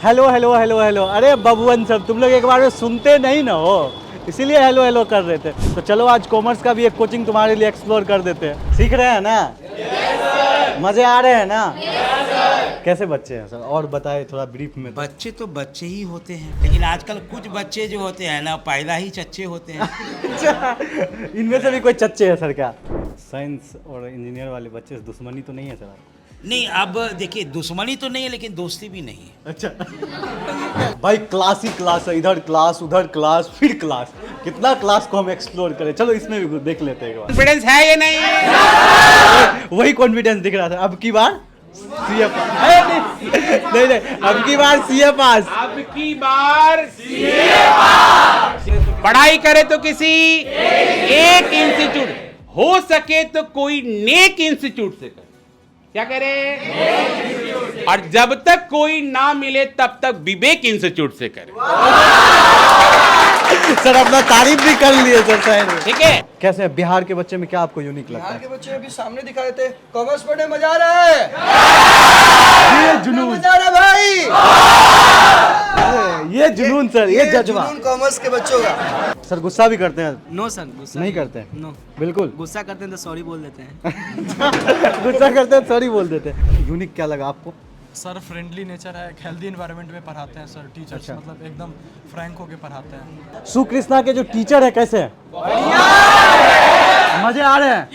Hello hello hello hello. अरे बबुअन सब, तुम लोग एक बार में सुनते नहीं ना हो, इसीलिए हेलो हेलो कर रहे थे। तो चलो आज कॉमर्स का भी एक कोचिंग तुम्हारे लिए एक्सप्लोर कर देते हैं। सीख रहे हैं ना? मजे आ रहे हैं ना? कैसे बच्चे हैं सर, और बताए थोड़ा ब्रीफ में। बच्चे तो बच्चे ही होते हैं, लेकिन आजकल कुछ बच्चे जो होते हैं ना पैदा ही चच्चे होते हैं। अच्छा, इनमें से भी कोई चच्चे है सर क्या? साइंस और इंजीनियर वाले बच्चे से दुश्मनी तो नहीं है सर आपको? नहीं, अब देखिए, दुश्मनी तो नहीं है लेकिन दोस्ती भी नहीं है। अच्छा भाई, क्लास ही क्लास है, इधर क्लास उधर क्लास फिर क्लास, कितना क्लास को हम एक्सप्लोर करें। चलो इसमें भी देख लेते हैं एक बार। कॉन्फिडेंस है या नहीं? वही कॉन्फिडेंस दिख रहा था। अब की बार सीए पास। नहीं नहीं, अब की बार सीए पास। अब की बार पढ़ाई करे तो किसी एक इंस्टीट्यूट, हो सके तो कोई नेक इंस्टीट्यूट से करे। क्या करे? और जब तक कोई ना मिले तब तक विवेक इंस्टीट्यूट से करे। सर अपना तारीफ भी कर लिए सर साइड में। ठीक है। कैसे है बिहार के बच्चे में, क्या आपको यूनिक लगता बिहार है? के बच्चे अभी सामने दिखा रहे थे, कॉमर्स पढ़ने मजा आ रहा है। ये जुनून, मजा आ रहा है भाई। ये जुनून सर, ये जज्बा। जुनून कॉमर्स के बच्चों का। सर गुस्सा भी करते हैं? नो सर, गुस्सा नहीं करते हैं? नो। बिल्कुल। गुस्सा करते हैं तो सॉरी बोल देते हैं। गुस्सा करते हैं सॉरी बोल देते हैं। यूनिक क्या लगा आपको? सर फ्रेंडली नेचर है, एक हेल्दी इन्वायरमेंट में पढ़ाते हैं सर टीचर्स। अच्छा। मतलब एकदम फ्रैंक होके पढ़ाते हैं। सुकृष्णा के जो टीचर है कैसे हैं? मजे आ रहे हैं?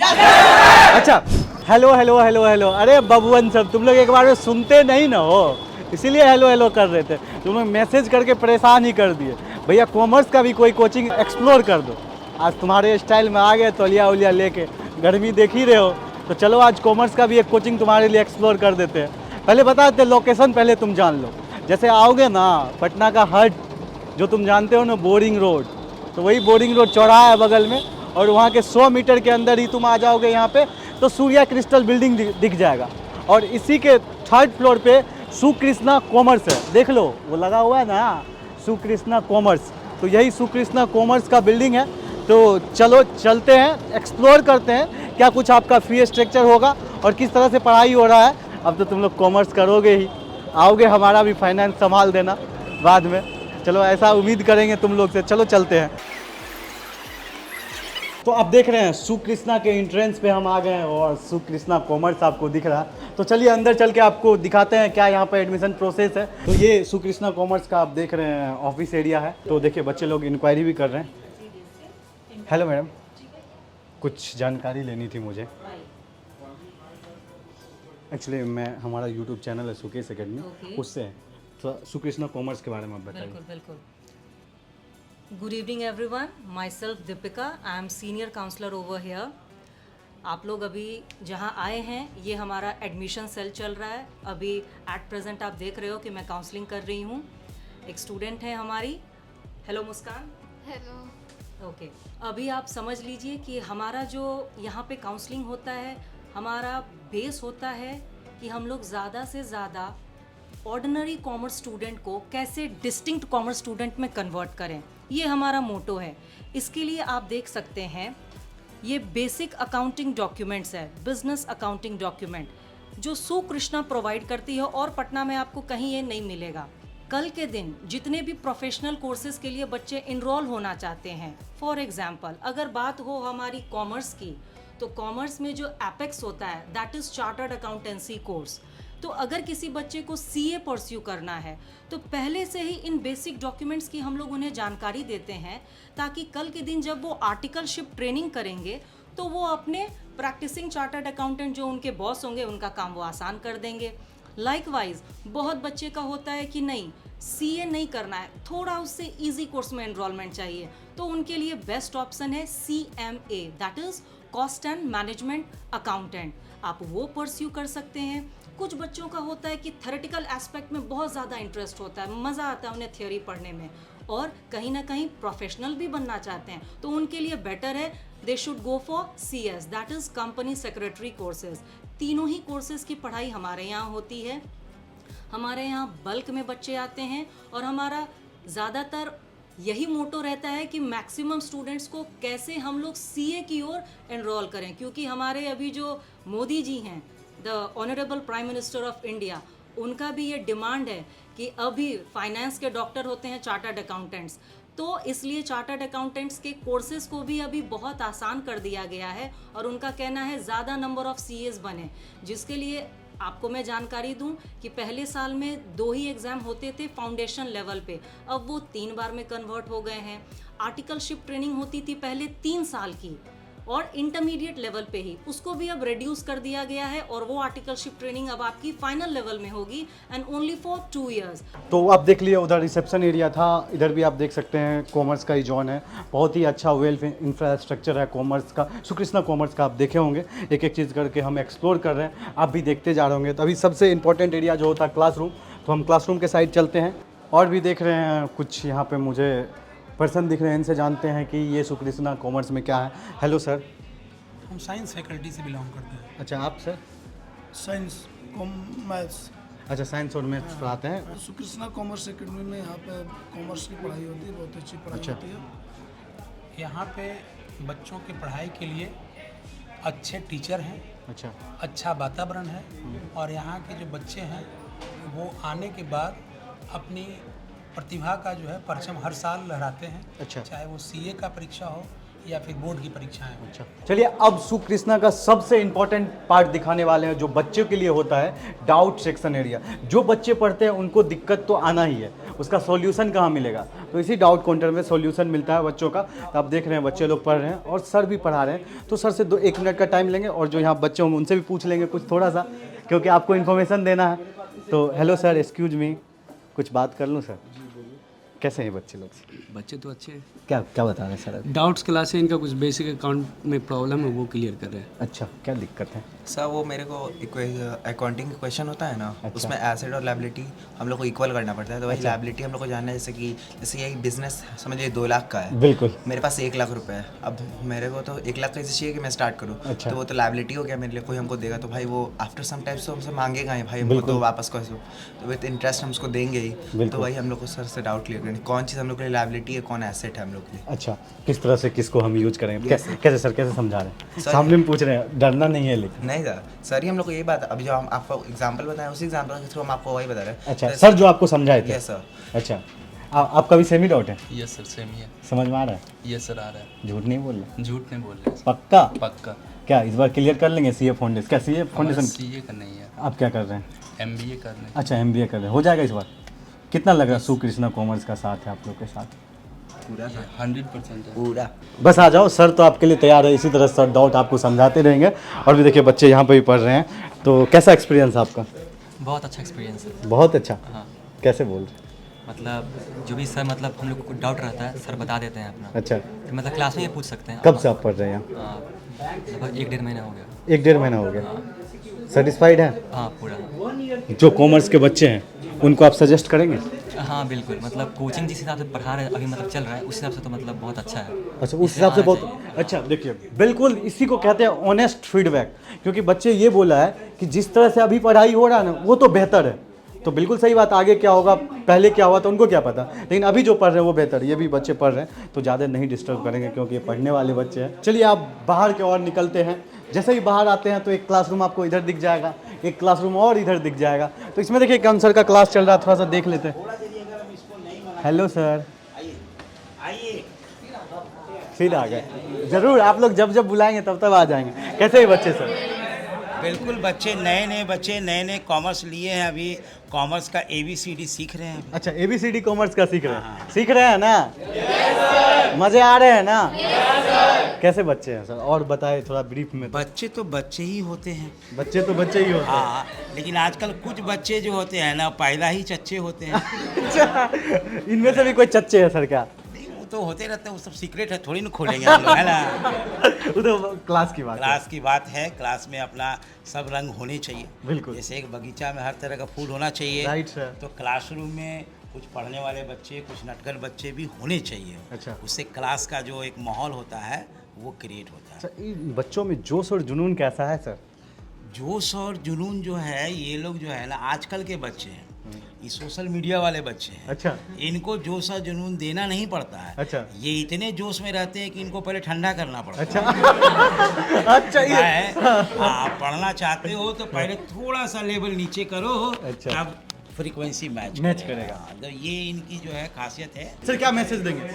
अच्छा, हेलो हेलो हेलो हेलो। अरे बबुअन सब, तुम लोग एक बार में सुनते नहीं ना हो, इसीलिए हेलो हेलो कर रहे थे। तुम लोग मैसेज करके परेशान ही कर दिए। भैया कॉमर्स का भी कोई कोचिंग एक्सप्लोर कर दो। आज तुम्हारे स्टाइल में आ गए तौलिया उलिया लेके, गर्मी देख ही रहे हो। तो चलो आज कॉमर्स का भी एक कोचिंग तुम्हारे लिए एक्सप्लोर कर देते हैं। पहले बता देते लोकेशन, पहले तुम जान लो। जैसे आओगे ना पटना का हट, जो तुम जानते हो ना बोरिंग रोड, तो वही बोरिंग रोड चौराहा है बगल में, और वहाँ के 100 मीटर के अंदर ही तुम आ जाओगे यहाँ पे, तो सूर्या क्रिस्टल बिल्डिंग दिख जाएगा। और इसी के 3rd फ्लोर पे सुकृष्णा कॉमर्स है, देख लो वो लगा हुआ है ना, सुकृष्णा कॉमर्स। तो यही सुकृष्णा कॉमर्स का बिल्डिंग है। तो चलो चलते हैं, एक्सप्लोर करते हैं क्या कुछ आपका फी स्ट्रक्चर होगा और किस तरह से पढ़ाई हो रहा है। अब तो तुम लोग कॉमर्स करोगे ही, आओगे, हमारा भी फाइनेंस संभाल देना बाद में। चलो ऐसा उम्मीद करेंगे तुम लोग से। चलो चलते हैं। तो आप देख रहे हैं सुकृष्णा के एंट्रेंस पे हम आ गए हैं और सुकृष्णा कॉमर्स आपको दिख रहा है। तो चलिए अंदर चल के आपको दिखाते हैं क्या यहाँ पे एडमिशन प्रोसेस है। तो ये सुकृष्णा कॉमर्स का आप देख रहे हैं ऑफिस एरिया है। तो देखिए बच्चे लोग इंक्वायरी भी कर रहे हैं। हेलो मैडम, कुछ जानकारी लेनी थी मुझे। एक्चुअली मैं, हमारा यूट्यूब चैनल है सुकेश अकेडमी, उससे तो सुकृष्णा कॉमर्स के बारे में आप बताइए। बिल्कुल बिल्कुल। Good evening everyone, myself Deepika, I am senior counsellor over here. आप लोग अभी जहां आए हैं, ये हमारा एडमिशन सेल चल रहा है। अभी एट प्रेजेंट आप देख रहे हो कि मैं काउंसलिंग कर रही हूँ। एक स्टूडेंट है हमारी। हेलो मुस्कान। हेलो। ओके, अभी आप समझ लीजिए कि हमारा जो यहाँ पे काउंसलिंग होता है, हमारा बेस होता है कि हम लोग ज़्यादा से ज़्यादा ऑर्डिनरी कॉमर्स स्टूडेंट को कैसे डिस्टिंक्ट कॉमर्स स्टूडेंट में कन्वर्ट करें, ये हमारा मोटो है। इसके लिए आप देख सकते हैं ये बेसिक अकाउंटिंग डॉक्यूमेंट्स है, बिजनेस अकाउंटिंग डॉक्यूमेंट, जो सुकृष्णा प्रोवाइड करती है और पटना में आपको कहीं ये नहीं मिलेगा। कल के दिन जितने भी प्रोफेशनल कोर्सेज के लिए बच्चे इनरोल होना चाहते हैं, फॉर एग्जांपल अगर बात हो हमारी कॉमर्स की, तो कॉमर्स में जो एपेक्स होता है that is chartered accountancy course. तो अगर किसी बच्चे को सीए परस्यू करना है तो पहले से ही इन बेसिक डॉक्यूमेंट्स की हम लोग उन्हें जानकारी देते हैं, ताकि कल के दिन जब वो आर्टिकलशिप ट्रेनिंग करेंगे तो वो अपने प्रैक्टिसिंग चार्टर्ड अकाउंटेंट जो उनके बॉस होंगे उनका काम वो आसान कर देंगे। लाइकवाइज बहुत बच्चे का होता है कि नहीं सीए नहीं करना है, थोड़ा उससे इजी कोर्स में एनरोलमेंट चाहिए, तो उनके लिए बेस्ट ऑप्शन है CMA, that is cost and management accountant. आप वो परस्यू कर सकते हैं। कुछ बच्चों का होता है कि थ्योरेटिकल एस्पेक्ट में बहुत ज़्यादा इंटरेस्ट होता है, मज़ा आता है उन्हें थ्योरी पढ़ने में, और कहीं ना कहीं प्रोफेशनल भी बनना चाहते हैं, तो उनके लिए बेटर है they should go for CS, that is company secretary courses. तीनों ही कोर्सेज की पढ़ाई हमारे यहाँ होती है। हमारे यहाँ बल्क में बच्चे आते हैं और हमारा ज़्यादातर यही मोटो रहता है कि मैक्सिमम स्टूडेंट्स को कैसे हम लोग CA की ओर एनरोल करें, क्योंकि हमारे अभी जो मोदी जी हैं, the honourable prime minister of India, उनका भी ये डिमांड है कि अभी फाइनेंस के डॉक्टर होते हैं चार्टर्ड अकाउंटेंट्स, तो इसलिए चार्टर्ड अकाउंटेंट्स के कोर्सेज को भी अभी बहुत आसान कर दिया गया है और उनका कहना है ज़्यादा नंबर ऑफ सीएस बने, जिसके लिए आपको मैं जानकारी दूं कि पहले साल में 2 ही एग्ज़ाम होते थे फाउंडेशन लेवल पे, अब वो 3 बार में कन्वर्ट हो गए हैं। आर्टिकलशिप ट्रेनिंग होती थी पहले 3 साल की और इंटरमीडिएट लेवल पे ही, उसको भी अब रिड्यूस कर दिया गया है और वो आर्टिकलशिप ट्रेनिंग अब आपकी फाइनल लेवल में होगी एंड ओनली फॉर 2 इयर्स। तो आप देख लिए उधर रिसेप्शन एरिया था, इधर भी आप देख सकते हैं कॉमर्स का ही जोन है, बहुत ही अच्छा वेल इंफ्रास्ट्रक्चर है कॉमर्स का, सुकृष्णा कॉमर्स का। आप देखे होंगे एक एक चीज़ करके हम एक्सप्लोर कर रहे हैं, आप भी देखते जा रहे होंगे। तो अभी सबसे इंपॉर्टेंट एरिया जो होता है क्लासरूम, तो हम क्लासरूम के साइड चलते हैं और भी देख रहे हैं कुछ यहाँ पे मुझे पर्सन दिख रहे हैं, इनसे जानते हैं कि ये सुकृष्णा कॉमर्स में क्या है। Hello sir. हम साइंस फैकल्टी से बिलोंग करते हैं। अच्छा, आप सर? Science maths. अच्छा, साइंस और मैथ्स पढ़ाते हैं। सुकृष्णा कॉमर्स एकेडमी में यहाँ पे कॉमर्स की पढ़ाई होती है, बहुत अच्छी पढ़ाई अच्छा। होती है। यहाँ पे बच्चों की पढ़ाई के लिए अच्छे टीचर हैं, अच्छा, अच्छा वातावरण है और यहाँ के जो बच्चे हैं वो आने के बाद अपनी प्रतिभा का जो है परचम हर साल लहराते हैं। अच्छा। चाहे वो सीए का परीक्षा हो या फिर बोर्ड की परीक्षाएं हो। अच्छा, चलिए अब सुकृष्णा का सबसे इम्पोर्टेंट पार्ट दिखाने वाले हैं जो बच्चों के लिए होता है, डाउट सेक्शन एरिया। जो बच्चे पढ़ते हैं उनको दिक्कत तो आना ही है, उसका सॉल्यूशन कहाँ मिलेगा, तो इसी डाउट काउंटर में सॉल्यूशन मिलता है बच्चों का। तो आप देख रहे हैं बच्चे लोग पढ़ रहे हैं और सर भी पढ़ा रहे हैं, तो सर से 1 मिनट का टाइम लेंगे और जो यहाँ बच्चे होंगे उनसे भी पूछ लेंगे कुछ थोड़ा सा, क्योंकि आपको इन्फॉर्मेशन देना है। तो हेलो सर, एक्सक्यूज मी, कुछ बात कर लूँ सर? कैसे हैं बच्चे लोग? बच्चे तो अच्छे हैं। क्या बता रहे हैं सर? डाउट्स क्लास है, इनका कुछ बेसिक अकाउंट में प्रॉब्लम है वो क्लियर कर रहे हैं। अच्छा, क्या दिक्कत है सर? वो मेरे को अकाउंटिंग का क्वेश्चन होता है ना, अच्छा। उसमें एसेट और लायबिलिटी हम लोग को इक्वल करना पड़ता है। तो वही अच्छा। लायबिलिटी हम लोग को जानना है, जैसे ये बिजनेस समझिए 2 लाख का है, बिल्कुल, मेरे पास 1 लाख रुपए है। अब मेरे को तो 1 लाख कैसे चाहिए कि मैं स्टार्ट करूँ? अच्छा। तो वो तो लायबिलिटी हो गया मेरे लिए, कोई हमको देगा तो भाई वो आफ्टर सम टाइम्स तो हमसे मांगेगा ही भाई, हमको तो वापस कैसे, तो विद इंटरेस्ट हम उसको देंगे ही। तो वही हम लोग को सर से डाउट क्लियर करेंगे कौन चीज़ हम लोग के लिए लायबिलिटी है, कौन एसेट है हम लोग के लिए। अच्छा, किस तरह से किसको हम यूज करेंगे? कैसे सर, कैसे समझा रहे हैं? सर- सामने में पूछ रहे हैं, डरना नहीं है लेकिन। नहीं सर ही हम लोग को यही बात, अभी जो हम आपको एग्जांपल बताएं उसी एग्जांपल के थ्रू हम आपको वही बता रहे हैं। अच्छा, सर जो आपको समझाए थे? Yes sir. अच्छा, आपका भी सेम ही डाउट है? यस सर, सेम ही है। समझ में आ रहा है? यस सर, आ रहा है। झूठ नहीं बोल रहे? झूठ नहीं बोल रहे हैं। पक्का? पक्का। क्या इस बार क्लियर कर लेंगे सीए फाउंडेशन? क्या सीए फाउंडेशन? सीए का नहीं है, आप क्या कर रहे हैं? एमबीए कर रहे हैं। अच्छा, एमबीए कर रहे हैं, हो जाएगा इस बार? कितना लग रहा है सुकृष्णा कॉमर्स का साथ है आप लोग के साथ? पूरा 100% है। पूरा। बस आ जाओ, सर तो आपके लिए तैयार है। इसी तरह सर डाउट आपको समझाते रहेंगे। और भी देखिए बच्चे यहाँ पे भी पढ़ रहे हैं, तो कैसा एक्सपीरियंस आपका? बहुत अच्छा एक्सपीरियंस है। बहुत अच्छा? हाँ, कैसे बोल रहे? मतलब जो भी सर, मतलब हम लोग को डाउट रहता है सर बता देते हैं अपना। अच्छा, फिर मतलब क्लास में ये पूछ सकते हैं। कब से आप पढ़ रहे हैं यहाँ? लगभग 1-1.5 महीना हो गया। 1-1.5 महीना हो गया। सेटिस्फाइड है? हाँ पूरा। जो कॉमर्स के बच्चे हैं उनको आप सजेस्ट करेंगे? हाँ बिल्कुल, मतलब कोचिंग जिस हिसाब से पढ़ा रहे अभी मतलब चल रहा है उस हिसाब से तो मतलब बहुत अच्छा है। अच्छा, उस हिसाब से बहुत अच्छा। देखिए बिल्कुल इसी को कहते हैं ऑनेस्ट फीडबैक, क्योंकि बच्चे ये बोला है कि जिस तरह से अभी पढ़ाई हो रहा है ना वो तो बेहतर है। तो बिल्कुल सही बात, आगे क्या होगा पहले क्या हुआ तो उनको क्या पता, लेकिन अभी जो पढ़ रहे हैं वो बेहतर। ये भी बच्चे पढ़ रहे हैं तो ज़्यादा नहीं डिस्टर्ब करेंगे क्योंकि ये पढ़ने वाले बच्चे हैं। चलिए आप बाहर की ओर निकलते हैं। जैसे ही बाहर आते हैं तो एक क्लासरूम आपको इधर दिख जाएगा, एक क्लासरूम और इधर दिख जाएगा। तो इसमें देखिए कौन सर का क्लास चल रहा है, थोड़ा सा देख लेते हैं। हेलो सर, फिर आ गए। जरूर, आप लोग जब जब बुलाएंगे तब तब आ जाएंगे। कैसे हैं बच्चे सर? बिल्कुल, बच्चे नए नए कॉमर्स लिए हैं, अभी कॉमर्स का ABCD सीख रहे हैं। अच्छा, ABCD कॉमर्स का सीख रहे हैं? सीख रहे हैं ना? मजे आ रहे हैं ना? कैसे बच्चे हैं सर, और बताए थोड़ा ब्रीफ में। बच्चे तो बच्चे ही होते हैं। बच्चे तो बच्चे ही होते हैं। हाँ, लेकिन आजकल कुछ बच्चे जो होते हैं ना पैदा ही चच्चे होते हैं। अच्छा, इनमें से भी कोई चच्चे है सर क्या? नहीं, वो तो होते रहते हैं, वो सब सीक्रेट है, थोड़ी ना खोलेंगे हम लोग, है ना। वो तो क्लास की बात है। क्लास की बात है, क्लास में अपना सब रंग होने चाहिए। बिल्कुल। जैसे एक बगीचा में हर तरह का फूल होना चाहिए, राइट सर। तो क्लासरूम में कुछ पढ़ने वाले बच्चे, कुछ नटखट बच्चे भी होने चाहिए। अच्छा। उससे क्लास का जो एक माहौल होता है वो क्रिएट होता है। अच्छा, इन बच्चों में जोश और जुनून कैसा है सर? जोश और जुनून जो है, ये लोग जो है ना आजकल के बच्चे हैं, ये सोशल मीडिया वाले बच्चे हैं। अच्छा इनको जोश और जुनून देना नहीं पड़ता है। अच्छा। ये इतने जोश में रहते हैं कि इनको पहले ठंडा करना पड़ता अच्छा है। अच्छा ये आप पढ़ना चाहते हो तो पहले थोड़ा सा लेवल नीचे करो, अच्छा। अब फ्रीक्वेंसी मैच करेगा। तो ये इनकी जो है खासियत है। सर क्या मैसेज देंगे?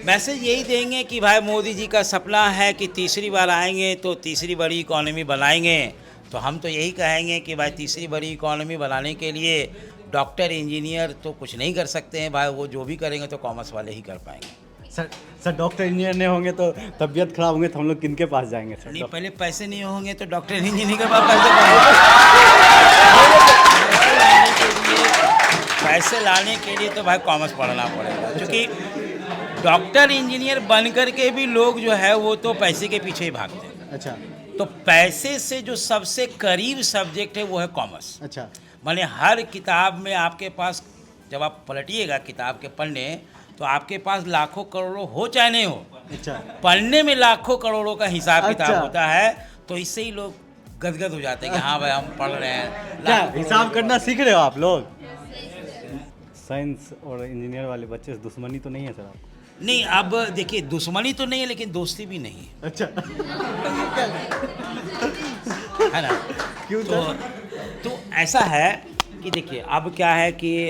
मैसेज यही देंगे कि भाई मोदी जी का सपना है कि तीसरी बार आएंगे तो तीसरी बड़ी इकॉनमी बनाएंगे। तो हम तो यही कहेंगे कि भाई तीसरी बड़ी इकॉनमी बनाने के लिए डॉक्टर इंजीनियर तो कुछ नहीं कर सकते हैं भाई, वो जो भी करेंगे तो कॉमर्स वाले ही कर पाएंगे। सर डॉक्टर इंजीनियर नहीं होंगे तो तबीयत खराब होंगे तो हम लोग किनके पास जाएंगे सर? नहीं, पहले पैसे नहीं होंगे तो डॉक्टर इंजीनियर के पास पैसे लाने के लिए तो भाई कॉमर्स पढ़ना पड़ेगा, क्योंकि डॉक्टर इंजीनियर बन करके भी लोग जो है वो तो पैसे के पीछे ही भागते हैं। अच्छा तो पैसे से जो सबसे करीब सब्जेक्ट है वो है कॉमर्स। अच्छा माने हर किताब में आपके पास जब आप पलटिएगा किताब के पन्ने तो आपके पास लाखों करोड़ों हो चाहे नहीं हो, अच्छा पढ़ने में लाखों करोड़ों का हिसाब किताब अच्छा। होता है। तो इससे ही लोग गदगद हो जाते हैं कि हाँ भाई हम पढ़ रहे हैं। क्या हिसाब करना सीख रहे हो आप लोग? साइंस और इंजीनियर वाले बच्चे से दुश्मनी तो नहीं है सर आपको? नहीं, अब देखिए दुश्मनी तो नहीं है लेकिन दोस्ती भी नहीं है। अच्छा है ना? क्यों तो ऐसा है कि देखिए अब क्या है कि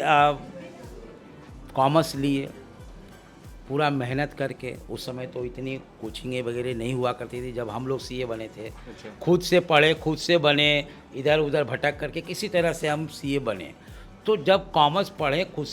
कॉमर्स लिए पूरा मेहनत करके, उस समय तो इतनी कोचिंगें वगैरह नहीं हुआ करती थी जब हम लोग सीए बने थे। अच्छा। खुद से पढ़े, खुद से बने, इधर उधर भटक करके किसी तरह से हम सीए बने। तो जब कॉमर्स पढ़े, खुद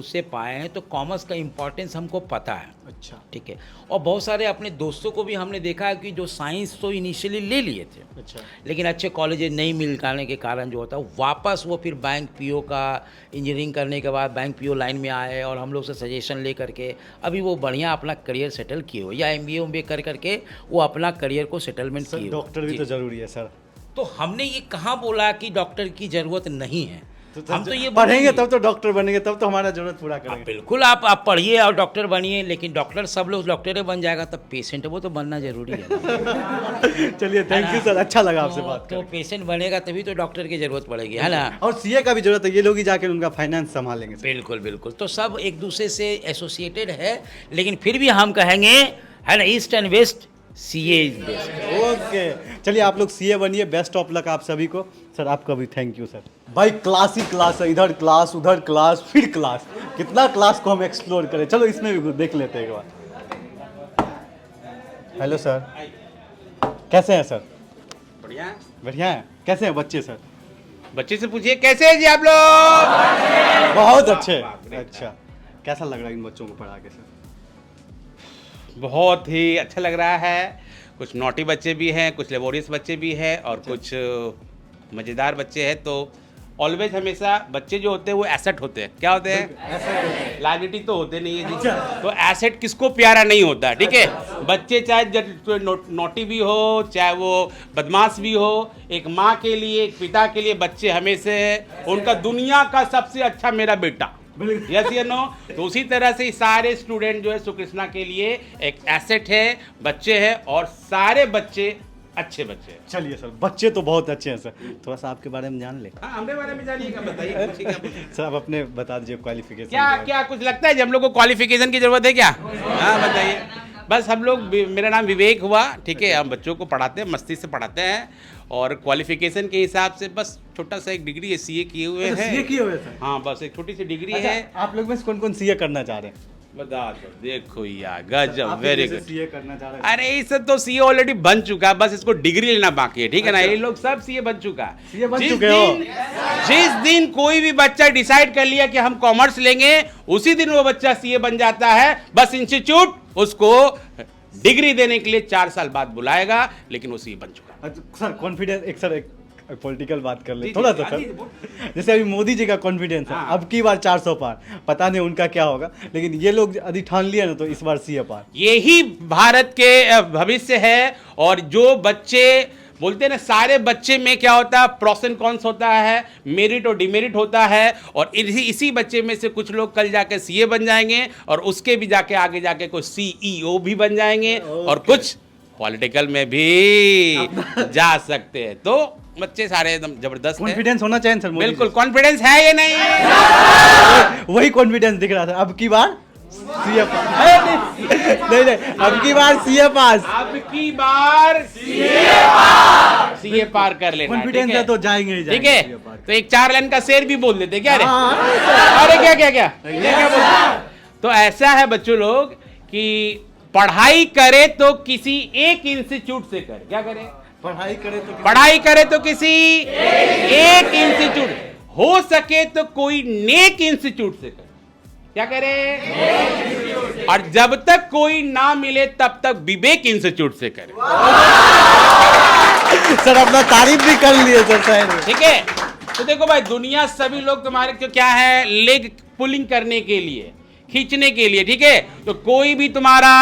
से पाए हैं तो कॉमर्स का इम्पोर्टेंस हमको पता है। अच्छा ठीक है। और बहुत सारे अपने दोस्तों को भी हमने देखा है कि जो साइंस तो इनिशियली ले लिए थे, अच्छा लेकिन अच्छे कॉलेजेस नहीं मिल पाने के कारण जो होता है वापस वो फिर बैंक पीओ का इंजीनियरिंग करने के बाद बैंक पीओ लाइन में आए और हम लोग से सजेशन ले करके अभी वो बढ़िया अपना करियर सेटल किए हो, या एमबीए कर करके वो अपना करियर को सेटलमेंट किए। डॉक्टर भी तो जरूरी है सर। तो हमने ये कहाँ बोला कि डॉक्टर की ज़रूरत नहीं है? हम तो ये पढ़ेंगे तब तो डॉक्टर बनेंगे, तब तो हमारा जरूरत पूरा करेंगे। बिल्कुल, आप पढ़िए और डॉक्टर बनिए, लेकिन डॉक्टर सब लोग डॉक्टर बन जाएगा तब पेशेंट वो तो बनना जरूरी है। चलिए थैंक यू सर, अच्छा लगा आपसे बात तो पेशेंट बनेगा तभी तो डॉक्टर की जरूरत पड़ेगी, है ना? और सीए का भी जरूरत है, ये लोग ही जाकर उनका फाइनेंस संभालेंगे। बिल्कुल बिल्कुल, तो सब एक दूसरे से एसोसिएटेड है, लेकिन फिर भी हम कहेंगे है ना, east and west CA is best. Okay चलिए आप लोग सीए बनिए, बेस्ट ऑफ लक आप सभी को। सर आपका भी थैंक यू सर। भाई क्लास ही क्लास है, इधर क्लास उधर क्लास फिर क्लास, कितना क्लास को हम एक्सप्लोर करें। चलो इसमें भी देख लेते हैं एक बार। हेलो सर, कैसे हैं सर? बढ़िया बढ़िया है। कैसे हैं बच्चे सर? बच्चे से पूछिए कैसे हैं जी आप लोग? बहुत अच्छे। अच्छा कैसा लग रहा है इन बच्चों को पढ़ा के सर? बहुत ही अच्छा लग रहा है। कुछ नॉटी बच्चे भी हैं, कुछ लेबोरियस बच्चे भी हैं और कुछ मज़ेदार बच्चे हैं। तो ऑलवेज हमेशा बच्चे जो होते हैं वो एसेट होते हैं। क्या होते हैं? लायबिलिटी तो होते नहीं है जी। तो एसेट किसको प्यारा नहीं होता, ठीक है? बच्चे चाहे नोटी भी हो, चाहे वो बदमाश भी हो, एक माँ के लिए, एक पिता के लिए बच्चे हमेशा उनका दुनिया का सबसे अच्छा मेरा बेटा, यस या नो? तो उसी तरह से सारे स्टूडेंट जो है सुकृष्णा के लिए एक एसेट है, बच्चे हैं, और सारे बच्चे अच्छे बच्चे हैं। चलिए सर, बच्चे तो बहुत अच्छे हैं सर। थोड़ा सा आपके बारे में जान ले। हाँ, हमरे बारे में जानिएगा, बताइए कुछ क्या पूछिए। सर आप अपने बता दीजिए क्वालिफिकेशन। क्या कुछ लगता है कि हम लोग को क्वालिफिकेशन की जरूरत है क्या? हाँ बताइए। बस हम लोग, मेरा नाम विवेक हुआ, ठीक है? हम बच्चों को पढ़ाते हैं, मस्ती से पढ़ाते हैं, और क्वालिफिकेशन के हिसाब से बस छोटा सा एक डिग्री है, सीए किए हुए हैं। सीए किए हुए सर? हाँ बस एक छोटी सी डिग्री अच्छा, है। आप लोग में से कौन कौन सीए करना चाह रहे हैं? बता दो, देखो यार गजब, वेरी गुड। सीए करना चाह रहे हैं? अरे ये सब तो सीए ऑलरेडी बन चुका है, बस इसको डिग्री लेना बाकी है, ठीक है ना? ये लोग सब सीए बन चुका है। सीए बन चुके हो? जिस दिन कोई भी बच्चा डिसाइड कर लिया कि हम कॉमर्स लेंगे, उसी दिन वो बच्चा सीए बन जाता है। बस इंस्टीट्यूट उसको डिग्री देने के लिए 4 साल बाद बुलाएगा, लेकिन वो सीए बन चुका है। अच्छा, सर कॉन्फिडेंस, एक पॉलिटिकल बात कर ले थोड़ा सा सर। जैसे अभी मोदी जी का कॉन्फिडेंस है, अब की बार 400 पार, पता नहीं उनका क्या होगा, लेकिन ये लोग यदि ठान लिया ना तो इस बार सीए पार। यही भारत के भविष्य है। और जो बच्चे बोलते हैं ना, सारे बच्चे में क्या होता है, प्रोस एंड कॉन्स होता है, मेरिट और डिमेरिट होता है, और इसी बच्चे में से कुछ लोग कल जाके सीए बन जाएंगे, और उसके भी जाके आगे जाके कुछ सीईओ भी बन जाएंगे, और कुछ पॉलिटिकल में भी जा सकते हैं। तो बच्चे सारे एकदम जबरदस्त हैं। कॉन्फिडेंस होना चाहिए सर, मोदी जी बिल्कुल कॉन्फिडेंस है या नहीं? वही कॉन्फिडेंस दिख रहा था। अब की बार सीए पास, नहीं, अब की बार सीए पास, अब की बार सीए पार कर लेना। कॉन्फिडेंस है तो जाएंगे ही ठीक जाएंगे है, CA पास। तो एक 4 लाइन का शेर भी बोल देते क्या रे? हाँ, अरे क्या बोलते? तो ऐसा है बच्चों लोग कि पढ़ाई करे तो किसी एक इंस्टीट्यूट से करे। क्या करे? पढ़ाई करे तो किसी एक इंस्टीट्यूट, हो सके तो कोई नेक इंस्टीट्यूट से करे। क्या करे? और जब तक कोई ना मिले तब तक विवेक इंस्टीट्यूट से करे। सर अपना तारीफ भी कर लिए सर। ठीक है, तो देखो भाई दुनिया सभी लोग तुम्हारे को क्या है, लेग पुलिंग करने के लिए, खींचने के लिए। ठीक है, तो कोई भी तुम्हारा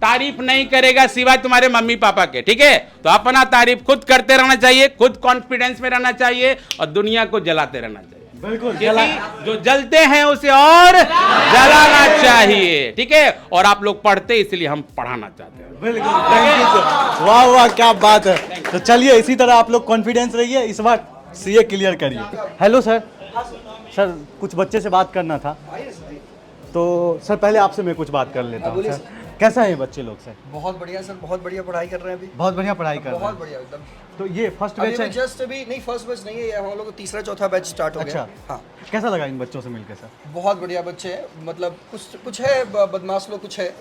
तारीफ नहीं करेगा सिवाय तुम्हारे मम्मी पापा के। ठीक है, तो अपना तारीफ खुद करते रहना चाहिए, खुद कॉन्फिडेंस में रहना चाहिए और दुनिया को जलाते रहना चाहिए। बिल्कुल, क्योंकि जो जलते हैं उसे और जलाना चाहिए। ठीक है, और आप लोग पढ़ते इसलिए हम पढ़ाना चाहते हैं। बिल्कुल, थैंक यू सर। वाह वाह क्या बात है। तो चलिए इसी तरह आप लोग कॉन्फिडेंस रहिए, इस बार सीए क्लियर करिए। हेलो सर, सर कुछ बच्चे से बात करना था, तो सर पहले आपसे मैं कुछ बात कर लेता हूँ। सर कैसा है ये बच्चे लोग सर? बहुत बढ़िया सर, बहुत बढ़िया पढ़ाई कर रहे हैं अभी। बहुत बढ़िया पढ़ाई कर रहे हैं। बहुत बढ़िया एकदम। तो ये फर्स्ट बैच है? जस्ट अभी नहीं, फर्स्ट बैच नहीं है, हम लोग को तीसरा चौथा बैच स्टार्ट हो गया। अच्छा, हाँ। कैसा लगा इन बच्चों से मिलकर सर? बहुत बढ़िया बच्चे हैं, मतलब कुछ है बदमाश लोग कुछ है,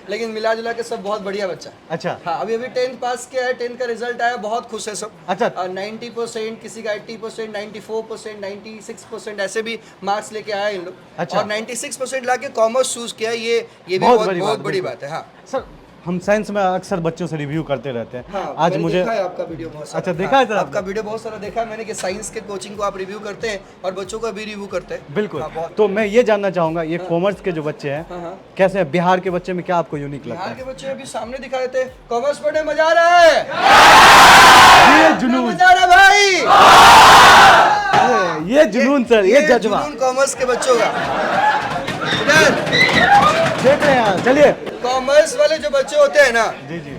लेकिन मिला जुला के सब बहुत बढ़िया बच्चा है। अच्छा, हाँ, अभी 10th पास किया है, 10th का रिजल्ट आया, बहुत खुश है सब। अच्छा, 90%, किसी का 80%, 94%, 96% ऐसे भी मार्क्स लेके आया इन लोग। अच्छा। और 96% लाके कॉमर्स चूज किया, ये भी बहुत बड़ी बात है। हाँ सर हम साइंस में अक्सर बच्चों से रिव्यू करते रहते हैं। हाँ, आज मुझे देखा है आपका वीडियो बहुत सारा। अच्छा, देखा है सर आपका वीडियो बहुत सारा देखा है मैंने कि साइंस के कोचिंग को आप रिव्यू करते हैं और बच्चों का भी रिव्यू करते हैं। बिल्कुल। हाँ, तो मैं ये जानना चाहूंगा, ये कॉमर्स के जो बच्चे हैं कैसे हैं? बिहार के बच्चे में क्या आपको यूनिक लगता बिहार है? के बच्चे अभी सामने दिखा देते हैं, कॉमर्स पढ़ने मजा आ रहा है, ये जुनून, मजा आ रहा है भाई, ये जुनून सर, ये जज्बा जुनून कॉमर्स के बच्चों का। देख रहे हैं। चलिए, कॉमर्स वाले जो बच्चे होते हैं ना,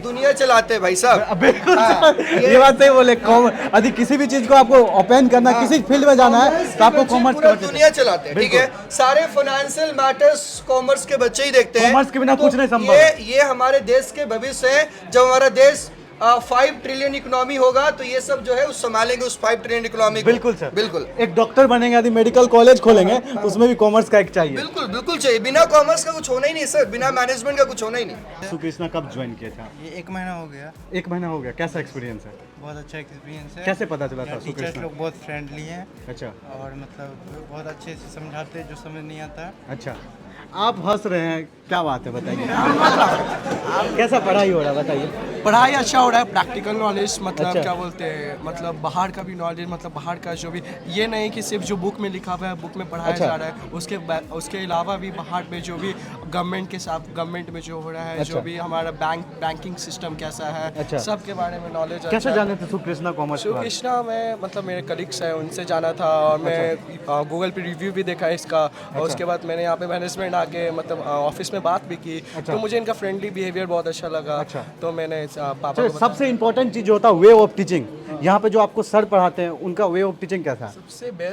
दुनिया चलाते हैं भाई साहब। बिल्कुल सर, ये बात सही बोले। यदि किसी भी चीज को आपको ओपन करना, किसी फील्ड में जाना है तो आपको कॉमर्स के बच्चे दुनिया चलाते हैं। ठीक है, सारे फाइनेंशियल मैटर्स कॉमर्स के बच्चे ही देखते हैं। कॉमर्स के बिना कुछ नहीं संभव। ये हमारे देश के भविष्य है। जब हमारा देश 5 ट्रिलियन इकोनॉमी होगा तो ये सब जो है उस संभालेंगे उस 5 ट्रिलियन इकोनॉमी को। बिल्कुल सर, बिल्कुल। एक डॉक्टर बनेंगे, यदि मेडिकल कॉलेज खोलेंगे तो उसमें भी कॉमर्स का एक चाहिए। बिल्कुल बिल्कुल चाहिए, बिना कॉमर्स का कुछ होना ही नहीं सर, बिना मैनेजमेंट का कुछ होना ही नहीं। सुकृष्णा कब ज्वाइन किया था? ये 1 महीना हो गया। 1 महीना हो गया। कैसा एक्सपीरियंस है? बहुत अच्छा एक्सपीरियंस है। कैसे पता चला था टीचर्स सुकृष्णा? लोग बहुत फ्रेंडली हैं। अच्छा, और मतलब बहुत अच्छे से समझाते हैं जो समझ नहीं आता। अच्छा, आप हंस रहे हैं, क्या बात है बताइए? कैसा पढ़ाई हो रहा है बताइए? पढ़ाई अच्छा हो रहा है, प्रैक्टिकल नॉलेज, मतलब अच्छा। क्या बोलते हैं, मतलब बाहर का भी नॉलेज, मतलब बाहर का जो भी, ये नहीं कि सिर्फ जो बुक में लिखा हुआ है बुक में पढ़ाया अच्छा। जा रहा है, उसके अलावा भी बाहर में जो भी गवर्नमेंट के साथ, गवर्नमेंट में जो हो रहा है, अच्छा। जो भी हमारा बैंकिंग सिस्टम कैसा है, अच्छा। सब के बारे में नॉलेज। कैसे जाने थे सुकृष्णा कॉमर्स? सुकृष्णा में मतलब मेरे कलीग्स हैं, उनसे जाना था और मैं गूगल पे रिव्यू भी देखा इसका, और उसके बाद मैंने यहाँ पे मैनेजमेंट आके मतलब ऑफिस में बात भी की। तो मुझे इनका फ्रेंडली बिहेवियर बहुत अच्छा लगा। अच्छा। तो मैंने पापा को सबसे इम्पोर्टेंट चीज होता है वे ऑफ टीचिंग। यहाँ पे जो आपको सर पढ़ाते हैं उनका वे ऑफ टीचिंग कैसा है?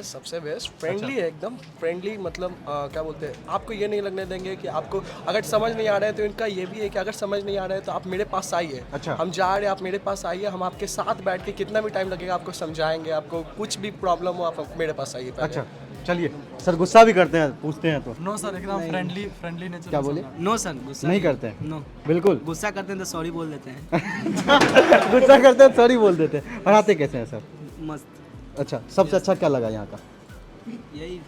सबसे बेस्ट फ्रेंडली है, एकदम फ्रेंडली। मतलब क्या बोलते हैं, आपको ये नहीं लगने देंगे कि आपको अगर समझ नहीं आ रहा है, तो इनका ये भी है कि अगर समझ नहीं आ रहा है तो आप मेरे पास आइए। अच्छा। हम जा रहे हैं, आप मेरे पास आइए, हम आपके साथ बैठ के कितना भी टाइम लगेगा आपको समझाएंगे। आपको कुछ भी प्रॉब्लम हो आप मेरे पास आइए पहले। अच्छा, चलिए सर, गुस्सा भी करते हैं, पूछते हैं तो? नो सर, एकदम फ्रेंडली नेचर। क्या बोले? नो सर, गुस्सा नहीं करते हैं? नो, बिल्कुल। गुस्सा करते हैं तो सॉरी बोल देते हैं। गुस्सा करते हैं, सॉरी बोल देते हैं। पढ़ाते कैसे हैं सर? मस्त। अच्छा, सबसे अच्छा क्या लगा यहाँ का? यही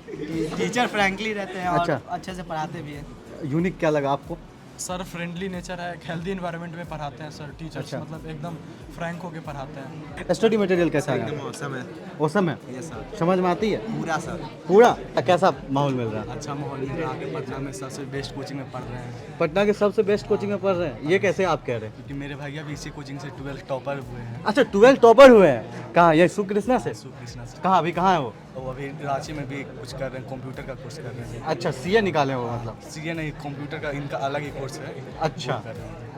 टीचर फ्रैंकली रहते हैं और अच्छा। अच्छे से पढ़ाते भी हैं। यूनिक क्या लगा आपको? सर फ्रेंडली नेचर है, हेल्दी इन्वायरमेंट में पढ़ाते हैं सर टीचर्स। अच्छा। मतलब एकदम फ्रैंक होके पढ़ाते हैं। स्टडी मटेरियल कैसा है? मौसम है। औसम है? ये सर समझ में आती है पूरा सर। पूरा? कैसा माहौल मिल रहा है? अच्छा माहौल मिल रहा है। पटना में सबसे बेस्ट कोचिंग में पढ़ रहे हैं, पटना के सबसे बेस्ट कोचिंग में पढ़ रहे हैं, ये कैसे आप कह रहे हैं? क्योंकि मेरे भैया भी इसी कोचिंग से 12th टॉपर हुए हैं। अच्छा, 12 टॉपर हुए हैं। कहाँ? ये सुकृष्णा से? सुकृष्णा से। कहाँ? अभी कहाँ है वो? वो अभी रांची में भी कुछ कर रहे हैं, कंप्यूटर का कोर्स कर रहे हैं। अच्छा, सीए निकाले वो मतलब? सीए नहीं, कंप्यूटर का इनका अलग ही कोर्स कोर्स है। अच्छा,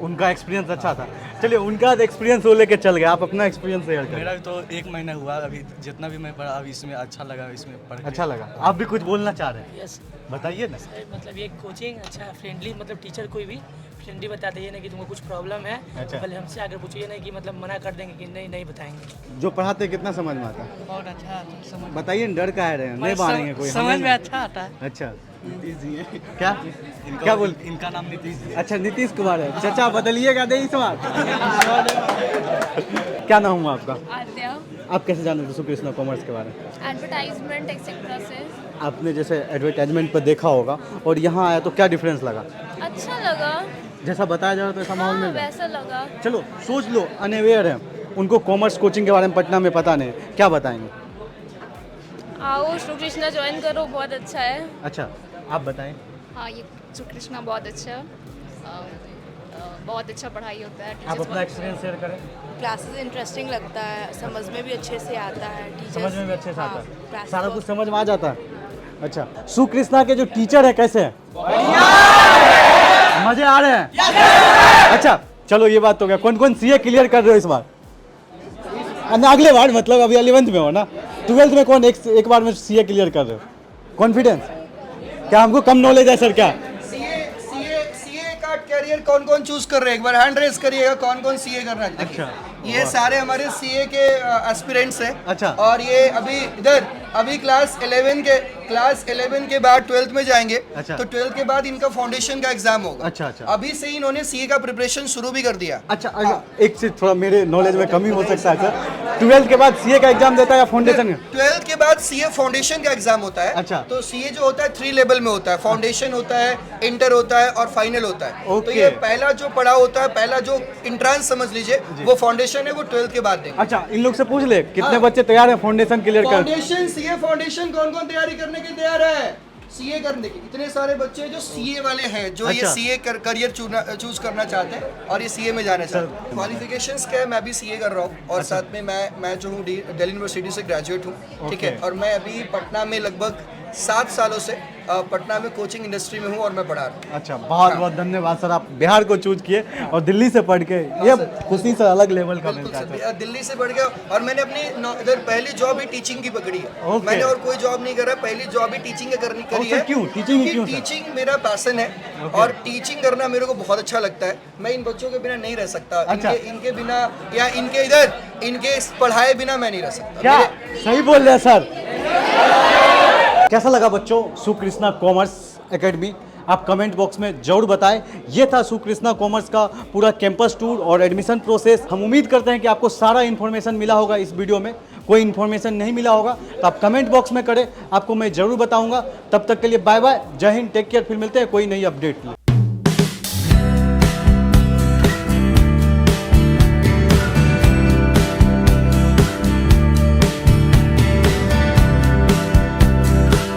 उनका एक्सपीरियंस अच्छा था। चलिए, उनका एक्सपीरियंस वो लेके चल गए, आप अपना एक्सपीरियंस शेयर करें। मेरा भी तो 1 महीना हुआ अभी, जितना भी मैं पढ़ा अभी इसमें अच्छा लगा, इसमें पढ़ के। अच्छा लगा। आप भी कुछ बोलना चाह रहे हैं? यस बताइए ना। मतलब ये कोचिंग अच्छा फ्रेंडली, मतलब टीचर कोई भी फ्रेंडली बताते हैं ना कि तुमको कुछ प्रॉब्लम है अच्छा। तो पहले हमसे आकर पूछिए ना कि मतलब मना कर देंगे कि नहीं नहीं बताएंगे। जो पढ़ाते हैं, कितना समझ में आता है? बहुत अच्छा समझ बताइए ना, डर का है रहे हैं, नहीं मारेंगे कोई, समझ हमें में अच्छा आता है। अच्छा, नीतीश जी है। क्या क्या बोल? इनका नाम नीतीश जी। अच्छा, नीतीश कुमार है। चाचा बदलिएगा नहीं इस बार। क्या नाम हुआ आपका? आद्या। आप कैसे जान रहे सुकृष्णा कॉमर्स के बारे में? एडवर्टाइजमेंट एक्सेट्रा से। आपने जैसे एडवर्टाइजमेंट पर देखा होगा और यहाँ आया तो क्या डिफरेंस लगा? अच्छा लगा। जैसा बताया जा रहा था, ऐसा माहौल मिल रहा है? वैसा लगा। चलो सोच लो, अनअवेयर है, उनको कॉमर्स कोचिंग के बारे में पटना में पता नहीं, क्या बताएंगे? आओ श्रीकृष्णा ज्वाइन करो, बहुत अच्छा है। अच्छा, आप बताएं। हाँ, ये श्रीकृष्णा बहुत अच्छा है, बहुत अच्छा पढ़ाई होता है। आप अपना एक्सपीरियंस शेयर करें। क्लासेस इंटरेस्टिंग लगता है, समझ में भी अच्छे से आता है, समझ में भी अच्छे से आता है, क्लासेस सारा कुछ समझ में आ जाता है। अच्छा, सुकृष्णा के जो टीचर है कैसे हैं? मजे आ रहे हैं? अच्छा, चलो ये बात तो क्या, कौन कौन सीए क्लियर कर रहे हो इस बार? अगले बार मतलब अभी 11th में हो ना, 12th में कौन एक बार में सीए क्लियर कर रहे हो? कॉन्फिडेंस? क्या हमको कम नॉलेज है सर क्या? सीए का कैरियर कौन कौन चूज कर रहे हैं? एक बार हैंड रेस करिएगा, कौन कौन सीए करना चाहते हैं। अच्छा, ये सारे हमारे सीए के एस्पिरेंट्स हैं। अच्छा। और ये अभी क्लास 11 के बाद 12th में जाएंगे। अच्छा। तो 12th के बाद इनका फाउंडेशन का एग्जाम होगा। अच्छा, अच्छा। अभी से ही इन्होंने सीए का प्रिपरेशन शुरू भी कर दिया। अच्छा, एक चीज थोड़ा मेरे नॉलेज में कमी हो सकता है सर, 12th के बाद सीए का एग्जाम देता है या फाउंडेशन? 12th के बाद सीए फाउंडेशन का एग्जाम होता है। अच्छा। तो सीए जो होता है 3 लेवल में होता है, फाउंडेशन होता है, इंटर होता है और फाइनल होता है। तो ओके। ये पहला जो पढ़ाव होता है, पहला जो इंट्रांस समझ लीजिए, वो फाउंडेशन है, वो 12th के बाद देंगे। अच्छा, इन लोग से पूछ ले कितने हाँ। बच्चे तैयार हैं फाउंडेशन क्लियर कर? फाउंडेशन सीए फाउंडेशन कौन कौन तैयारी करने के तैयार है? सीए करने की इतने सारे बच्चे हैं जो सीए वाले हैं, जो ये अच्छा। सीए करियर चूज करना चाहते हैं और ये सीए में जाना चाहते हैं। क्वालिफिकेशंस क्या है? मैं भी सीए कर रहा हूँ और साथ में मैं जो हूँ दिल्ली यूनिवर्सिटी से ग्रेजुएट हूँ, ठीक है। और मैं अभी पटना में लगभग 7 सालों से पटना में कोचिंग इंडस्ट्री में हूँ और मैं पढ़ा रहा हूँ। अच्छा, बहुत बहुत धन्यवाद सर, आप बिहार को चूज किए और दिल्ली से पढ़ के ये खुशी से अलग लेवल का मिलता है। दिल्ली से पढ़ गया और मैंने अपनी इधर पहली जॉब ही टीचिंग की पकड़ी है। ओके। मैंने और कोई जॉब नहीं करा, पहली जॉब ही टीचिंग करी है। क्यों टीचिंग? क्यों सर? टीचिंग मेरा पैशन है और टीचिंग करना मेरे को बहुत अच्छा लगता है। मैं इन बच्चों के बिना नहीं रह सकता। अच्छा। इनके बिना या इनके पढ़ाए बिना मैं नहीं रह सकता। क्या सही बोल रहे हैं सर? कैसा लगा बच्चों सुकृष्णा कॉमर्स एकेडमी? आप कमेंट बॉक्स में जरूर बताएं। ये था सुकृष्णा कॉमर्स का पूरा कैंपस टूर और एडमिशन प्रोसेस। हम उम्मीद करते हैं कि आपको सारा इन्फॉर्मेशन मिला होगा इस वीडियो में। कोई इन्फॉर्मेशन नहीं मिला होगा तो आप कमेंट बॉक्स में करें, आपको मैं ज़रूर बताऊंगा। तब तक के लिए बाय बाय, जय हिंद, टेक केयर। फिर मिलते हैं कोई नई अपडेट।